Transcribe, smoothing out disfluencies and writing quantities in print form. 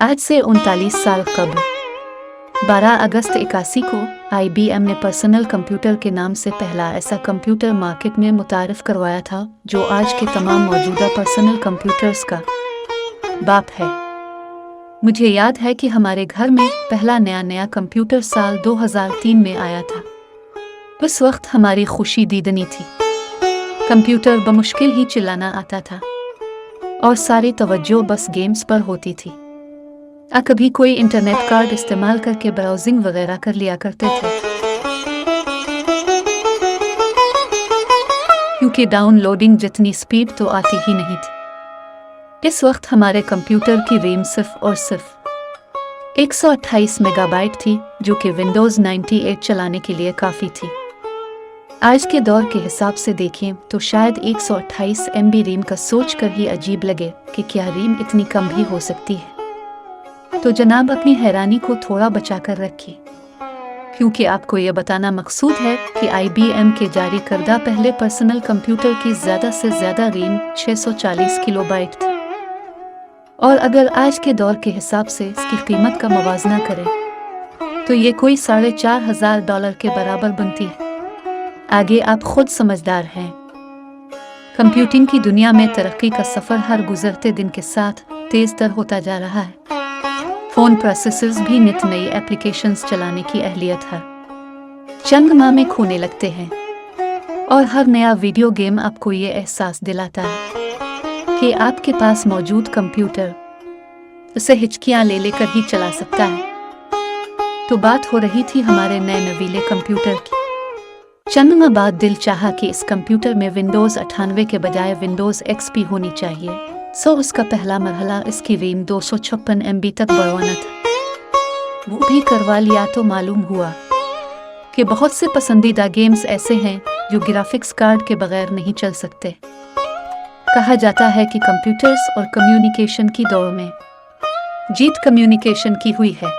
आज से 39 साल कबल 12 अगस्त 81 को IBM ने पर्सनल कंप्यूटर के नाम से पहला ऐसा कंप्यूटर मार्केट में मुतारिफ करवाया था जो आज के तमाम मौजूदा पर्सनल कंप्यूटर्स का बाप है। मुझे याद है कि हमारे घर में पहला नया कंप्यूटर साल 2003 में आया था। उस वक्त हमारी खुशी दीदनी थी। कंप्यूटर बमुश्किल ही चलाना आता था और सारी तवज्जो बस गेम्स पर होती थी। कभी कोई इंटरनेट कार्ड इस्तेमाल करके ब्राउजिंग वगैरह कर लिया करते थे, क्योंकि डाउनलोडिंग जितनी स्पीड तो आती ही नहीं थी। इस वक्त हमारे कंप्यूटर की रैम सिर्फ और सिर्फ 128 मेगाबाइट थी, जो कि विंडोज़ 98 चलाने के लिए काफ़ी थी। आज के दौर के हिसाब से देखें तो शायद 128 MB रैम का सोच कर ही अजीब लगे कि क्या रैम इतनी कम भी हो सकती है। तो जनाब अपनी हैरानी को थोड़ा बचा कर रखिए, क्योंकि आपको यह बताना मकसूद है कि IBM के जारी करदा पहले पर्सनल कंप्यूटर की ज़्यादा से ज़्यादा रैम 640 किलोबाइट थी, और अगर आज के दौर के हिसाब से इसकी कीमत का मुवाजना करें तो ये कोई $4,500 के बराबर बनती है। आगे आप खुद समझदार हैं। कंप्यूटिंग की दुनिया में तरक्की का सफ़र हर गुजरते दिन के साथ तेज़ तर होता जा रहा है। फ़ोन प्रोसेसर्स भी नित नई एप्लीकेशंस चलाने की अहलियत हर चंद माह में खोने लगते हैं, और हर नया वीडियो गेम आपको ये एहसास दिलाता है कि आपके पास मौजूद कंप्यूटर उसे हिचकियाँ ले लेकर ही चला सकता है। तो बात हो रही थी हमारे नए नवीले कंप्यूटर की। चंद माह बाद दिल चाहा कि इस कंप्यूटर में विंडोज़ 98 के बजाय विंडोज़ XP होनी चाहिए। उसका पहला मरहला इसकी रैम 256 MB तक बढ़वाना था। वो भी करवा लिया तो मालूम हुआ कि बहुत से पसंदीदा गेम्स ऐसे हैं जो ग्राफिक्स कार्ड के बगैर नहीं चल सकते। कहा जाता है कि कंप्यूटर्स और कम्युनिकेशन की दौड़ में जीत कम्युनिकेशन की हुई है।